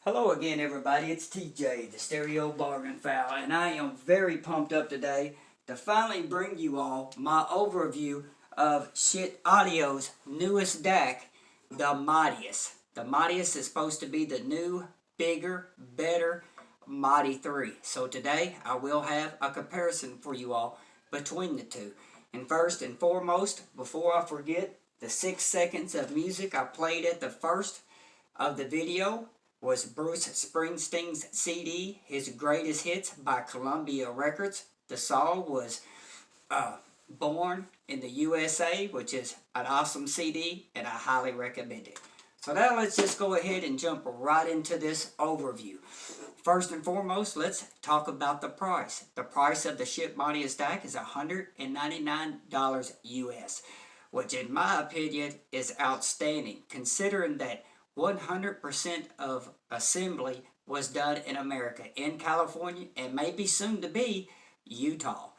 Hello again, everybody. It's TJ, the Stereo-Bargainphile, and I am very pumped up today to finally bring you all my overview of Schiit Audio's newest DAC, the Modius. The Modius is supposed to be the new, bigger, better Modi 3. So today I will have a comparison for you all between the two. And first and foremost, before I forget, the 6 seconds of music I played at the first of the video was Bruce Springsteen's CD, his greatest hits by Columbia Records. The song was Born in the USA, which is an awesome CD, and I highly recommend it. So now let's just go ahead and jump right into this overview. First and foremost, let's talk about the price. The price of the Schiit Modius DAC is $199 US, which in my opinion is outstanding, considering that 100% of assembly was done in America, in California, and maybe soon to be Utah.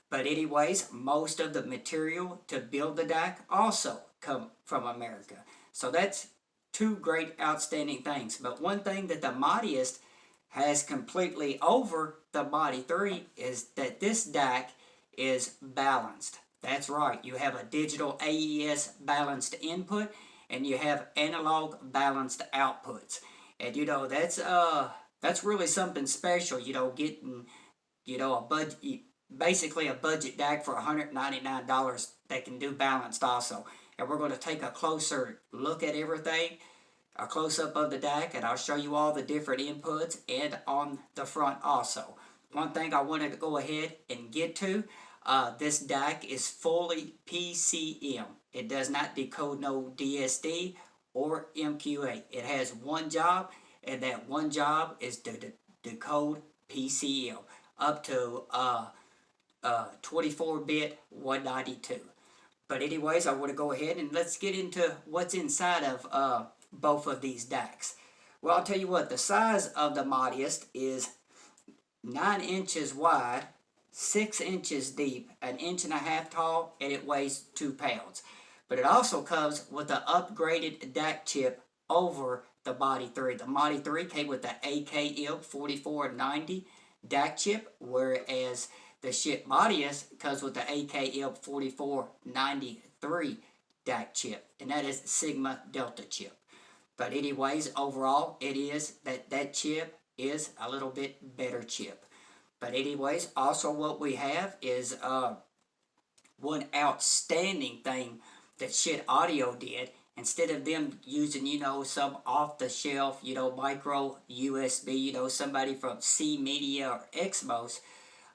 But anyways, most of the material to build the DAC also come from America. So that's two great outstanding things. But one thing that the Modius has completely over the Modi 3 is that this DAC is balanced. That's right, you have a digital AES balanced input, and you have analog balanced outputs. And that's really something special, getting a budget, basically a budget DAC for $199 that can do balanced also. And we're going to take a closer look at everything, a close-up of the DAC, and I'll show you all the different inputs and on the front also. One thing I wanted to go ahead and get to, this DAC is fully PCM. It does not decode no DSD or MQA. It has one job, and that one job is to decode PCM up to 24-bit 192. But anyways, I want to go ahead and let's get into what's inside of both of these DACs. Well, I'll tell you what, the size of the Modius is 9 inches wide, 6 inches deep, 1.5 inches tall, and it weighs 2 pounds. But it also comes with an upgraded DAC chip over the Modi 3. The Modi 3 came with the AKM 4490 DAC chip, whereas the Schiit Modius comes with the AKM 4493 DAC chip, and that is Sigma Delta chip. But anyways, overall, it is that chip is a little bit better chip. But anyways, also what we have is one outstanding thing that Schiit Audio did. Instead of them using, some off-the-shelf, micro USB, somebody from C Media or Xmos,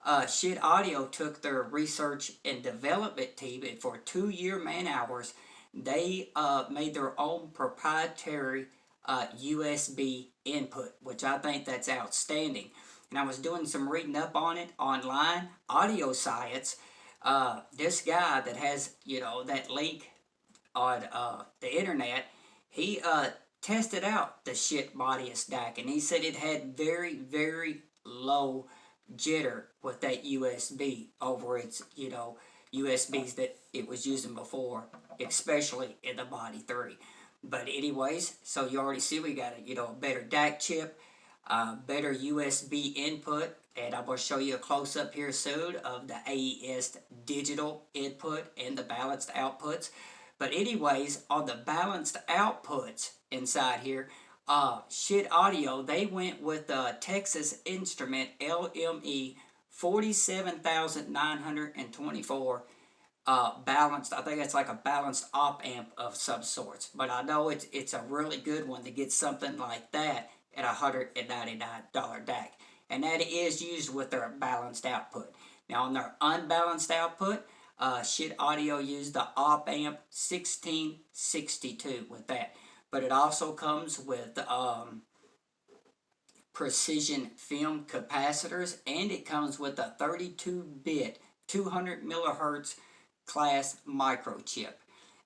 Schiit Audio took their research and development team, and for 2-year man-hours, they made their own proprietary USB input, which I think that's outstanding. And I was doing some reading up on it online, Audio Science. This guy that has, that link on the internet, he tested out the Schiit Modius DAC, and he said it had very, very low jitter with that USB over its, USBs that it was using before, especially in the Modi 3. But anyways, so you already see we got a better DAC chip, better USB input, and I'm going to show you a close-up here soon of the AES digital input and the balanced outputs. But anyways, on the balanced outputs inside here, Schiit Audio, they went with the Texas Instrument LME 47924 balanced. I think it's like a balanced op amp of some sorts. But I know it's a really good one to get something like that at $199 DAC. And that is used with their balanced output. Now on their unbalanced output, Schiit Audio used the op amp 1662 with that. But it also comes with precision film capacitors, and it comes with a 32-bit 200 millihertz class microchip.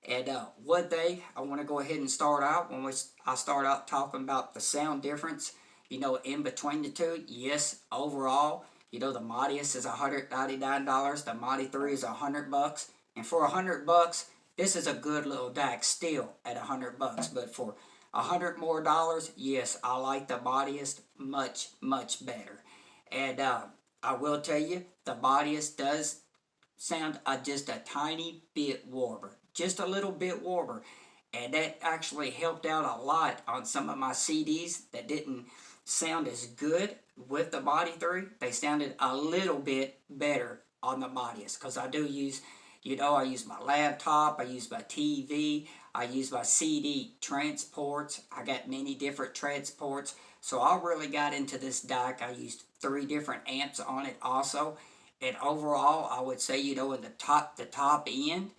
And one thing I want to go ahead and start out when I start out talking about the sound difference, in between the two. Yes, overall, the Modius is $199. The Modi 3 is $100, and for $100, this is a good little DAC still at $100. But for $100 more, yes, I like the Modius much, much better. And I will tell you, the Modius does sound just a tiny bit warmer. Just a little bit warmer. And that actually helped out a lot on some of my CDs that didn't sound as good with the Modi 3. They sounded a little bit better on the Modius, because I do use, I use my laptop, I use my TV, I use my CD transports. I got many different transports. So I really got into this DAC. I used 3 different amps on it also. And overall, I would say, in the top end,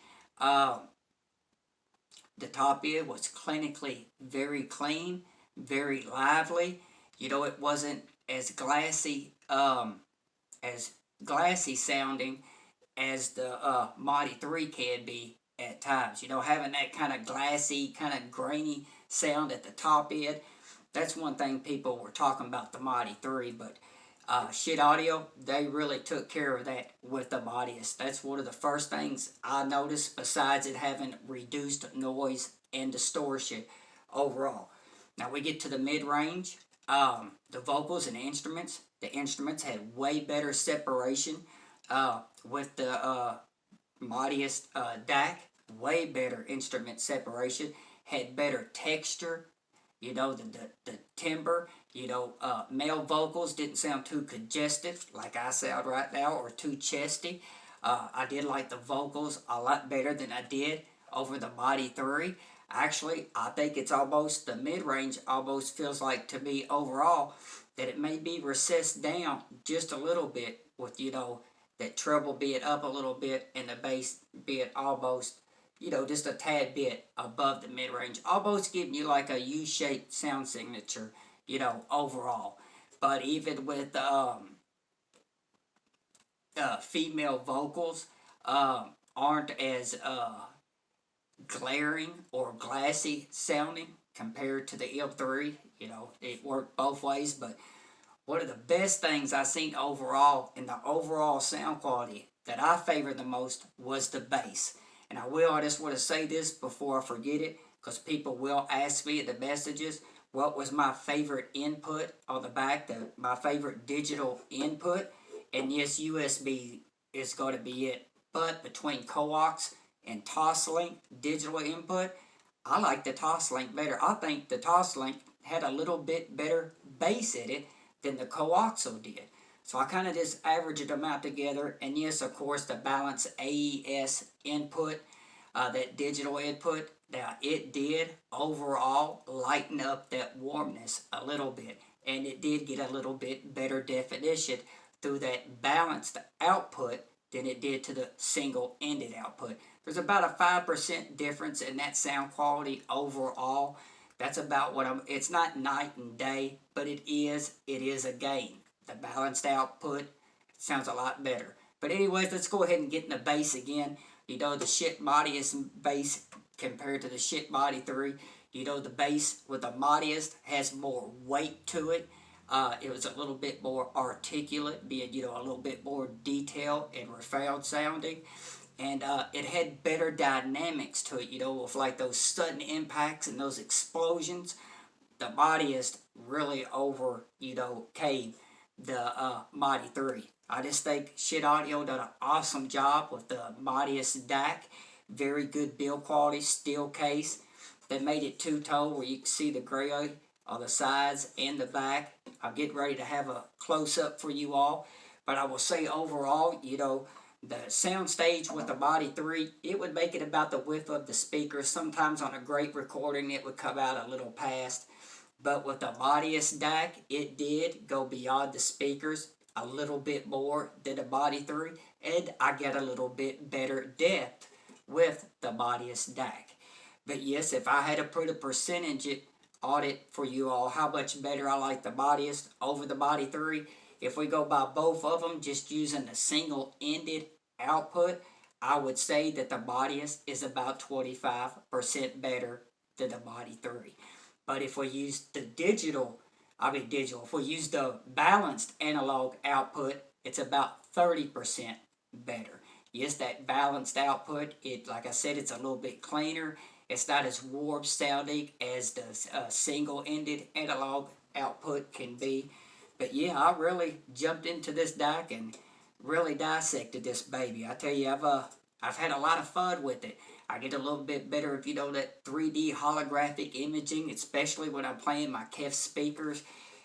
the top end was clinically very clean, very lively. It wasn't as glassy sounding as the Modi 3 can be at times. Having that kind of glassy, kind of grainy sound at the top end. That's one thing people were talking about the Modi 3, but Schiit Audio, they really took care of that with the Modius. That's one of the first things I noticed, besides it having reduced noise and distortion overall. Now we get to the mid-range. The vocals and instruments. The instruments had way better separation with the Modius DAC. Way better instrument separation. Had better texture. The timbre. Male vocals didn't sound too congested like I sound right now, or too chesty. I did like the vocals a lot better than I did over the Modi 3. Actually, I think it's almost, the mid-range almost feels like to me overall that it may be recessed down just a little bit with, that treble being up a little bit and the bass being almost, just a tad bit above the mid-range. Almost giving you like a U-shaped sound signature, overall. But even with female vocals aren't as glaring or glassy sounding compared to the M3. It worked both ways, but one of the best things I seen overall in the overall sound quality that I favor the most was the bass. And I just want to say this before I forget it, because people will ask me in the messages what was my favorite input on the back, my favorite digital input. And yes, USB is going to be it. But between coax and Toslink digital input, I like the Toslink better. I think the Toslink had a little bit better bass in it than the coaxial did. So I kind of just averaged them out together. And yes, of course, the balanced AES input, that digital input, now it did overall lighten up that warmness a little bit. And it did get a little bit better definition through that balanced output than it did to the single-ended output. There's about a 5% difference in that sound quality overall. That's about what it's not night and day, but it is a gain. The balanced output sounds a lot better. But anyways, let's go ahead and get in the bass again. The Schiit Modius bass compared to the Schiit Modi 3. The bass with the Modius has more weight to it. It was a little bit more articulate, being, a little bit more detailed and refined sounding. And it had better dynamics to it, with like those sudden impacts and those explosions. The Modius really overcame the Modi 3. I just think Schiit Audio done an awesome job with the Modius DAC. Very good build quality, steel case. They made it two-tone where you can see the gray on the sides and the back. I'll get ready to have a close-up for you all. But I will say overall, the sound stage with the Modi 3, it would make it about the width of the speakers. Sometimes on a great recording, it would come out a little past. But with the Modius DAC, it did go beyond the speakers a little bit more than the Modi 3. And I get a little bit better depth with the Modius DAC. But yes, if I had to put a percentage on it for you all, how much better I like the Modius over the Modi 3, if we go by both of them, just using the single-ended output, I would say that the Modius is about 25% better than the Modi 3. But if we use the if we use the balanced analog output, it's about 30% better. Yes, that balanced output, like I said, it's a little bit cleaner. It's not as warp sounding as the single-ended analog output can be. But yeah, I really jumped into this DAC and really dissected this baby. I tell you, I've had a lot of fun with it. I get a little bit better if you know that 3D holographic imaging, especially when I'm playing my KEF speakers.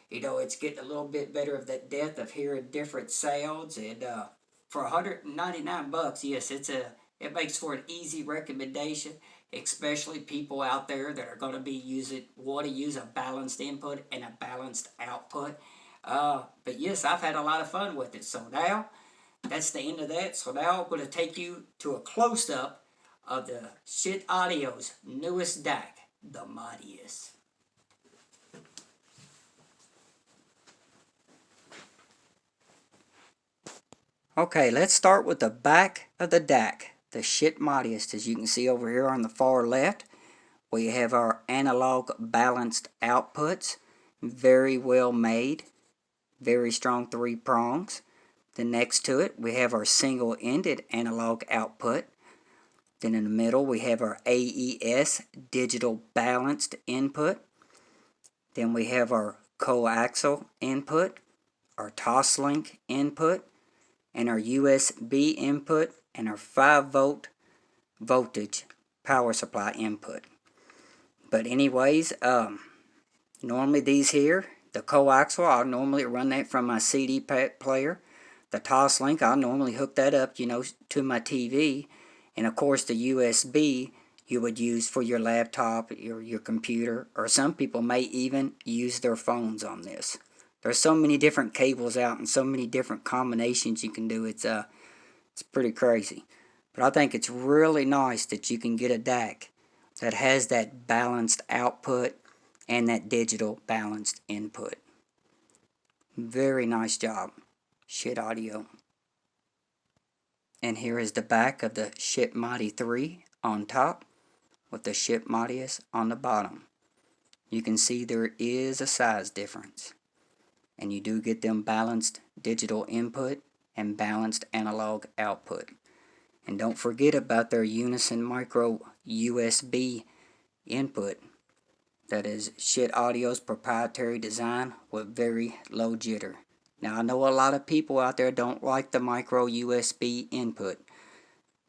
You know, it's getting a little bit better of that depth of hearing different sounds. And for $199, yes, it makes for an easy recommendation, especially people out there that are going to be want to use a balanced input and a balanced output. But yes, I've had a lot of fun with it. So now, that's the end of that. So now I'm going to take you to a close-up of the Schiit Audio's newest DAC, the Modius. Okay, let's start with the back of the DAC, the Schiit Modius. As you can see over here on the far left, we have our analog balanced outputs, very well made, very strong 3 prongs. Then next to it, we have our single-ended analog output. Then in the middle, we have our AES digital balanced input. Then we have our coaxial input, our Toslink input, and our USB input, and our 5-volt voltage power supply input. But anyways, normally these here, the coaxial, I'll normally run that from my CD player. The Toslink, I'll normally hook that up, to my TV. And of course the USB you would use for your laptop, your computer, or some people may even use their phones on this. There's so many different cables out and so many different combinations you can do. It's pretty crazy. But I think it's really nice that you can get a DAC that has that balanced output and that digital balanced input. Very nice job, Schiit Audio. And here is the back of the Schiit Modi 3 on top with the Schiit Modius on the bottom. You can see there is a size difference. And you do get them balanced digital input and balanced analog output. And don't forget about their Unison micro USB input. That is Schiit Audio's proprietary design with very low jitter. Now I know a lot of people out there don't like the micro USB input.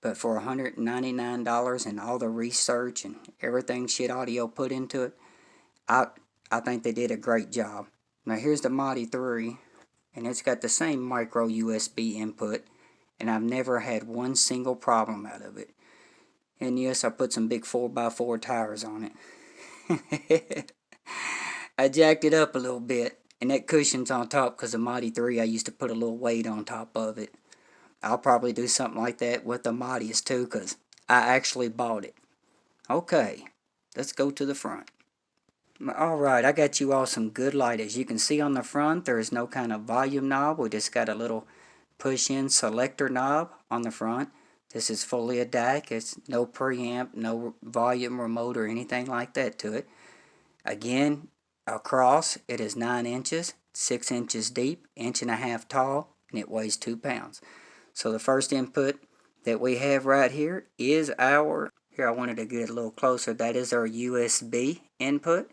But for $199 and all the research and everything Schiit Audio put into it, I think they did a great job. Now here's the Modi 3, and it's got the same micro USB input, and I've never had one single problem out of it. And yes, I put some big 4x4 tires on it. I jacked it up a little bit, and that cushion's on top because the Modi 3, I used to put a little weight on top of it. I'll probably do something like that with the Modius too, because I actually bought it. Okay, let's go to the front. Alright, I got you all some good light. As you can see on the front, there is no kind of volume knob. We just got a little push-in selector knob on the front. This is fully a DAC. It's no preamp, no volume remote or anything like that to it. Again, across, it is 9 inches, 6 inches deep, 1.5 inches tall, and it weighs 2 pounds. So the first input that we have right here is our, here I wanted to get a little closer, that is our USB input.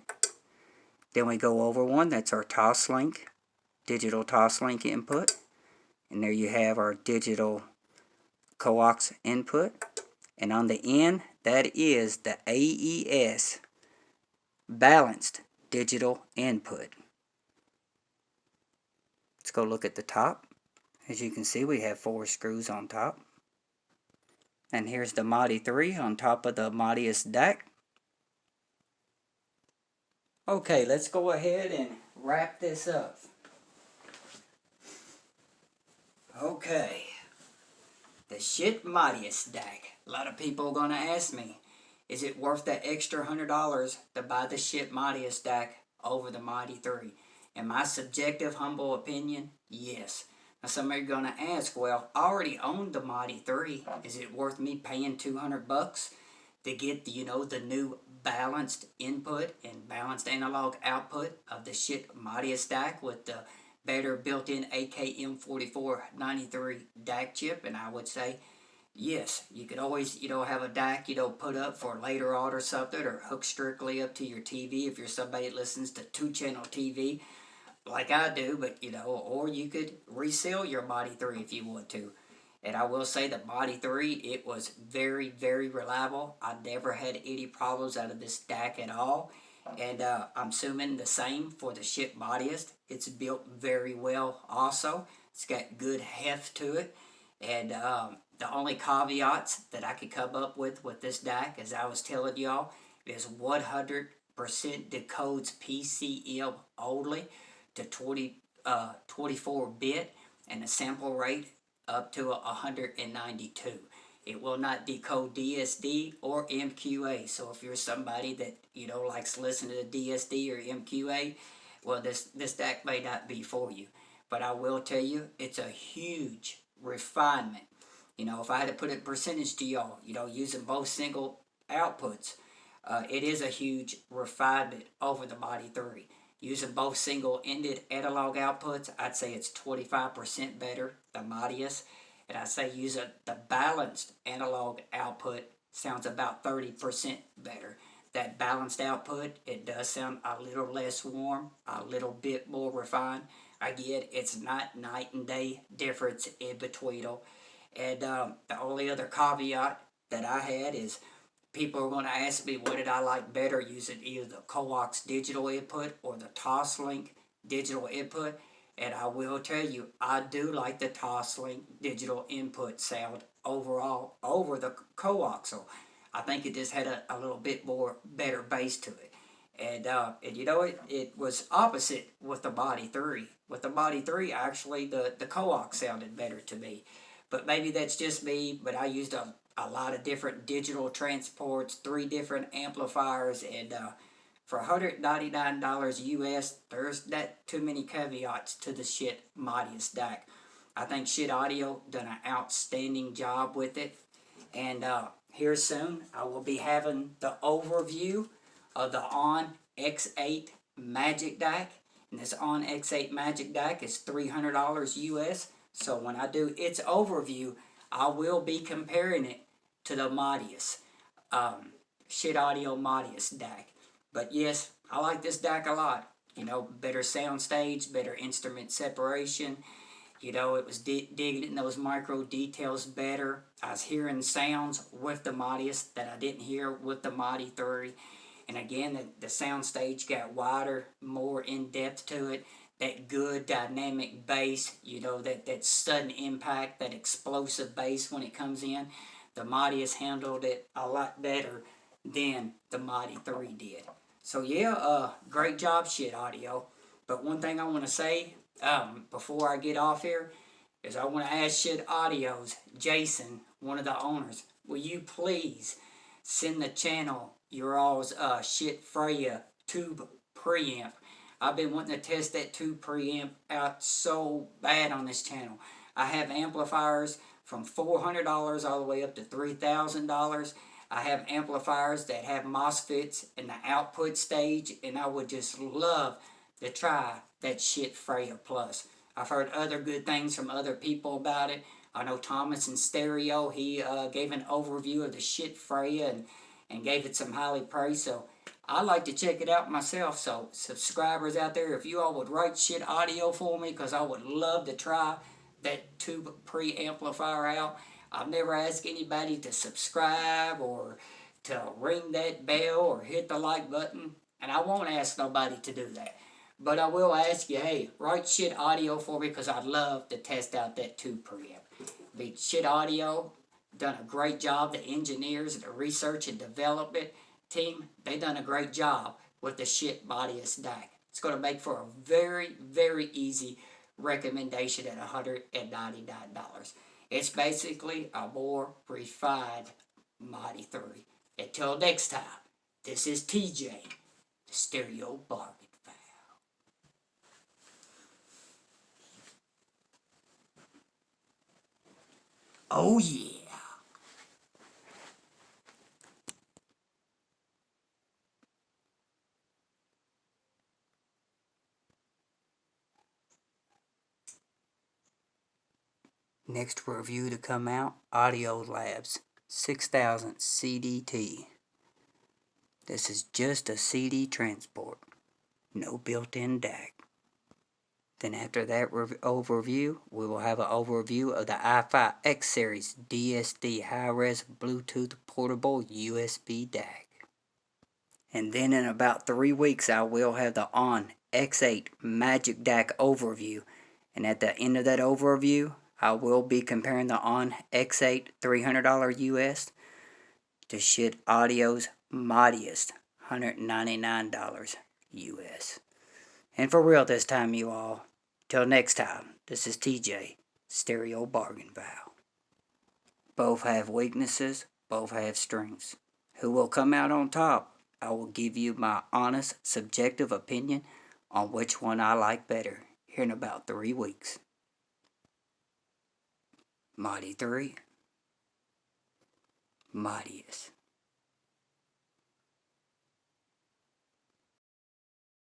Then we go over one, that's our Toslink, digital Toslink input. And there you have our digital coax input. And on the end, that is the AES balanced digital input. Let's go look at the top. As you can see, we have 4 screws on top. And here's the Modi 3 on top of the Modius DAC. Okay, let's go ahead and wrap this up. Okay, the Schiit Modius DAC. A lot of people are going to ask me, is it worth that extra $100 to buy the Schiit Modius DAC over the Modi 3? In my subjective, humble opinion, yes. Now some of you are going to ask, well, I already own the Modi 3. Is it worth me paying $200 to get, the new balanced input and balanced analog output of the Schiit Modius DAC with the better built-in AKM4493 DAC chip? And I would say yes, you could always, have a DAC, put up for later on or something, or hook strictly up to your TV if you're somebody that listens to two-channel TV like I do, but, or you could resell your Modi 3 if you want to. And I will say that Modi 3, it was very, very reliable. I never had any problems out of this DAC at all. And I'm assuming the same for the Schiit Modius. It's built very well also. It's got good heft to it. And the only caveats that I could come up with this DAC, as I was telling y'all, is 100% decodes PCM only to 24-bit, and a sample rate up to 192. It will not decode DSD or MQA. So if you're somebody that likes listening to DSD or MQA, well, this DAC may not be for you. But I will tell you, it's a huge refinement. If I had to put a percentage to y'all, using both single outputs, it is a huge refinement over the Modi 3. Using both single-ended analog outputs, I'd say it's 25% better than Modius. And I'd say using the balanced analog output sounds about 30% better. That balanced output, it does sound a little less warm, a little bit more refined. Again, it's not night and day difference in between them. And the only other caveat that I had is people are going to ask me what did I like better, using either the coax digital input or the Toslink digital input. And I will tell you, I do like the Toslink digital input sound overall over the coaxial. I think it just had a little bit more better bass to it. And it was opposite with the Modi 3. With the Modi 3, actually, the coax sounded better to me. But maybe that's just me, but I used a lot of different digital transports, 3 different amplifiers, and for $199 US, there's not too many caveats to the Schiit Modius DAC. I think Schiit Audio done an outstanding job with it. And here soon, I will be having the overview of the ON X8 Magic DAC. And this ON X8 Magic DAC is $300 US. So when I do its overview, I will be comparing it to the Modius, Schiit Audio Modius DAC. But yes, I like this DAC a lot. Better sound stage, better instrument separation. It was digging in those micro details better. I was hearing sounds with the Modius that I didn't hear with the Modi 3. And again, the sound stage got wider, more in-depth to it. That good dynamic bass, that sudden impact, that explosive bass when it comes in. The Modius handled it a lot better than the Modi 3 did. So yeah, great job, Schiit Audio. But one thing I want to say before I get off here is I want to ask Schiit Audio's Jason, one of the owners, will you please send the channel your all's Schiit Freya tube preamp. I've been wanting to test that tube preamp out so bad on this channel. I have amplifiers from $400 all the way up to $3,000. I have amplifiers that have MOSFETs in the output stage, and I would just love to try that Schiit Freya Plus. I've heard other good things from other people about it. I know Thomas in Stereo, he gave an overview of the Schiit Freya and gave it some highly praise. So I'd like to check it out myself. So subscribers out there, if you all would write Schiit Audio for me, because I would love to try that tube preamplifier out. I've never asked anybody to subscribe or to ring that bell or hit the like button, and I won't ask nobody to do that. But I will ask you, hey, write Schiit Audio for me, because I'd love to test out that tube preamp. The Schiit Audio done a great job. The engineers, the research and development team, they done a great job with the Schiit Modius DAC. It's going to make for a very, very easy recommendation at $199. It's basically a more refined Modi 3. Until next time, this is TJ, the Stereo-Bargainphile. Oh yeah. Next review to come out, Audio Labs 6000 CDT. This is just a CD transport, no built-in DAC. Then after that overview, we will have an overview of the i5 X Series DSD high-res Bluetooth portable USB DAC. And then in about 3 weeks, I will have the ON X8 Magic DAC overview. And at the end of that overview, I will be comparing the ON X8 $300 US to Schiit Audio's Modius $199 US. And for real this time, you all. Till next time, this is TJ, Stereo-Bargainphile. Both have weaknesses, both have strengths. Who will come out on top? I will give you my honest, subjective opinion on which one I like better here in about 3 weeks. Modi 3, Modius.